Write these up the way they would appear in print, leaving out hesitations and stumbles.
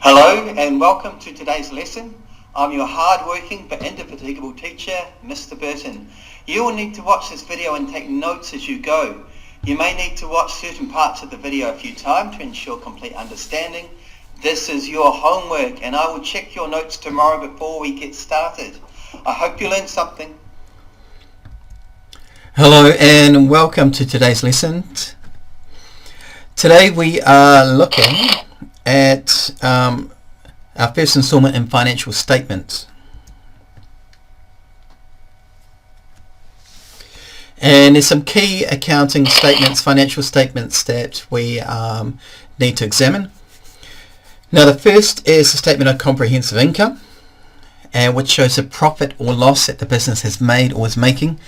Hello and welcome to today's lesson. I'm your hard-working but indefatigable teacher, Mr. Burton. You will need to watch this video and take notes as you go. You may need to watch certain parts of the video a few times to ensure complete understanding. This is your homework and I will check your notes tomorrow before we get started. I hope you learned something. Hello and welcome to today's lesson. Today we are looking at our first installment in financial statements. And there's some key accounting statements, financial statements that we need to examine. Now the first is a statement of comprehensive income, which shows the profit or loss that the business has made or is making.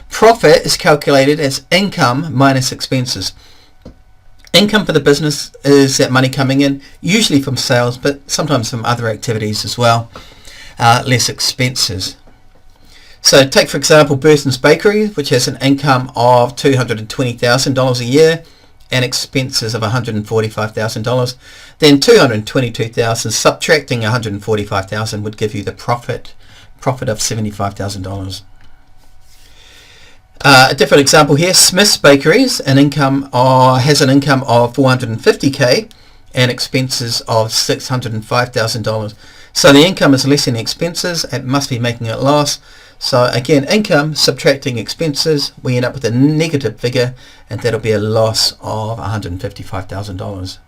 Profit is calculated as income minus expenses. Income for the business is that money coming in, usually from sales, but sometimes from other activities as well, less expenses. So take for example Burton's Bakery, which has an income of $220,000 a year and expenses of $145,000. Then $222,000 subtracting $145,000 would give you the profit of $75,000. A different example here, Smith's Bakeries has an income of $450K and expenses of $605,000. So the income is less than the expenses, it must be making a loss. So again, income subtracting expenses, we end up with a negative figure, and that'll be a loss of $155,000.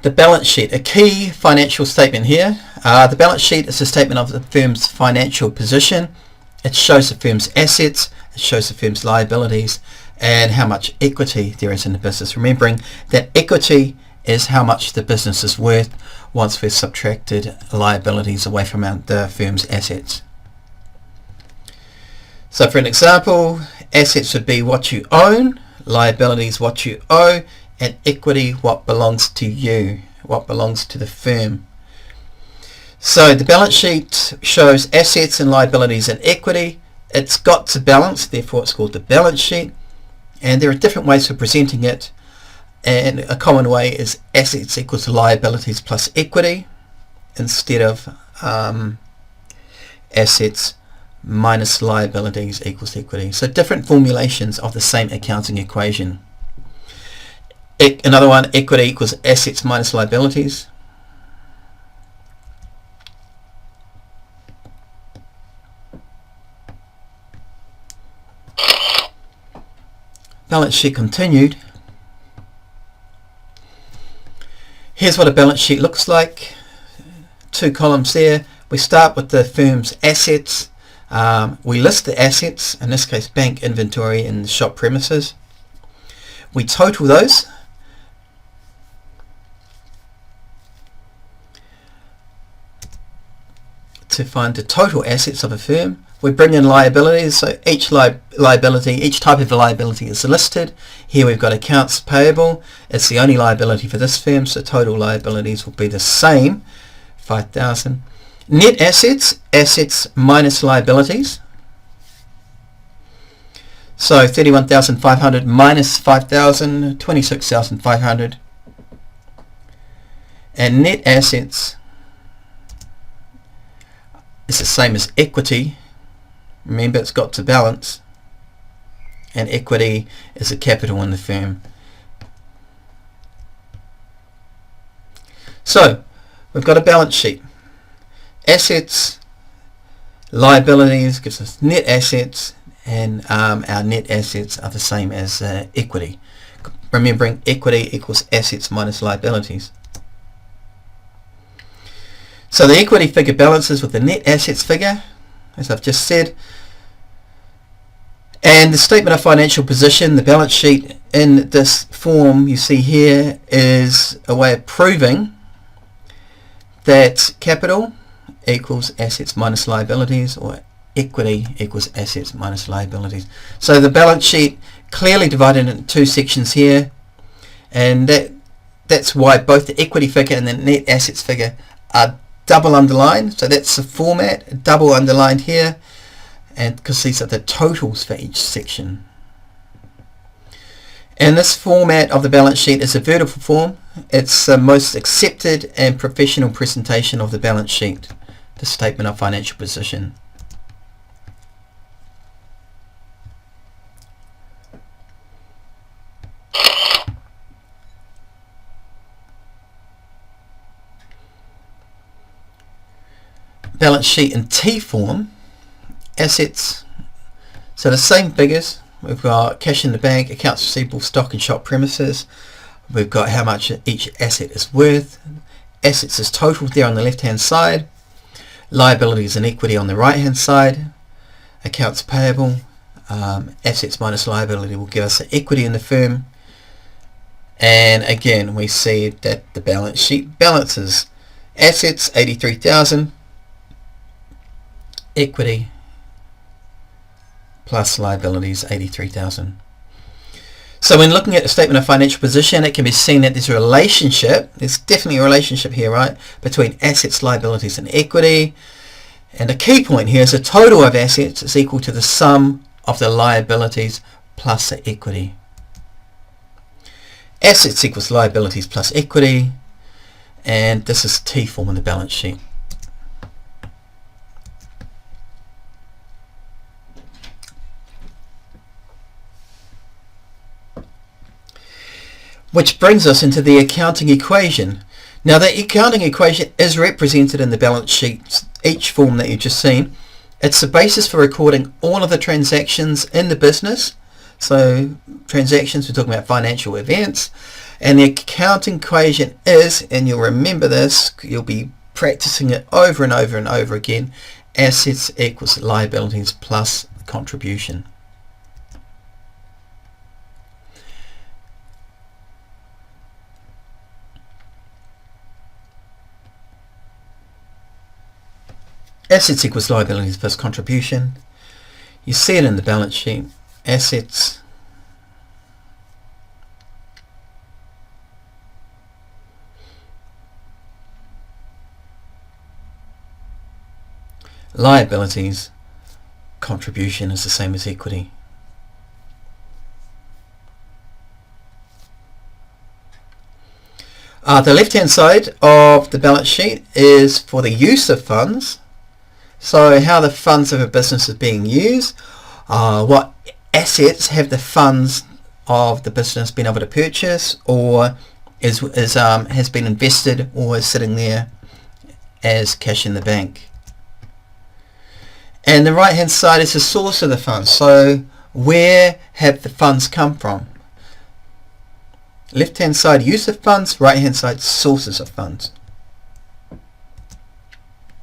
The balance sheet, a key financial statement here. The balance sheet is a statement of the firm's financial position. It shows the firm's assets, it shows the firm's liabilities, and how much equity there is in the business. Remembering that equity is how much the business is worth once we've subtracted liabilities away from the firm's assets. So for an example, assets would be what you own, liabilities what you owe, and equity what belongs to you, what belongs to the firm. So the balance sheet shows assets and liabilities and equity. It's got to balance, therefore it's called the balance sheet. And there are different ways of presenting it, and a common way is assets equals to liabilities plus equity instead of assets minus liabilities equals equity. So different formulations of the same accounting equation. Another one, equity equals assets minus liabilities. Balance sheet continued. Here's what a balance sheet looks like. Two columns there. We start with the firm's assets. We list the assets, in this case bank inventory and the shop premises. We total those. To find the total assets of a firm, we bring in liabilities, so each liability, each type of liability is listed. Here we've got accounts payable, it's the only liability for this firm, so total liabilities will be the same, 5,000. Net assets, assets minus liabilities, so 31,500 minus 5,000, 26,500. And net assets is the same as equity. Remember, it's got to balance, and equity is the capital in the firm. So we've got a balance sheet. Assets, liabilities gives us net assets, and our net assets are the same as equity. Remembering equity equals assets minus liabilities. So the equity figure balances with the net assets figure, as I've just said. And the statement of financial position, the balance sheet in this form you see here, is a way of proving that capital equals assets minus liabilities, or equity equals assets minus liabilities. So the balance sheet clearly divided into two sections here, and that's why both the equity figure and the net assets figure are double underlined, so that's the format, double underlined here, and because these are the totals for each section. And this format of the balance sheet is a vertical form. It's the most accepted and professional presentation of the balance sheet, the statement of financial position. Balance sheet in T form, assets, so the same figures. We've got cash in the bank, accounts receivable, stock and shop premises. We've got how much each asset is worth. Assets is totaled there on the left hand side. Liabilities and equity on the right hand side. Accounts payable, assets minus liability will give us the equity in the firm. And again we see that the balance sheet balances assets 83,000, equity plus liabilities 83,000. So when looking at the statement of financial position, it can be seen that there's a relationship, there's definitely a relationship here, right, between assets, liabilities and equity. And the key point here is the total of assets is equal to the sum of the liabilities plus the equity. Assets equals liabilities plus equity, and this is T form in the balance sheet. Which brings us into the accounting equation. Now the accounting equation is represented in the balance sheet, each form that you've just seen. It's the basis for recording all of the transactions in the business. So transactions, we're talking about financial events. And the accounting equation is, and you'll remember this, you'll be practicing it over and over and over again, assets equals liabilities plus contribution. Assets equals liabilities plus contribution. You see it in the balance sheet. Assets liabilities, contribution is the same as equity. The left hand side of the balance sheet is for the use of funds. So how the funds of a business is being used, what assets have the funds of the business been able to purchase, or has been invested, or is sitting there as cash in the bank. And the right hand side is the source of the funds. So where have the funds come from? Left hand side use of funds, right hand side sources of funds.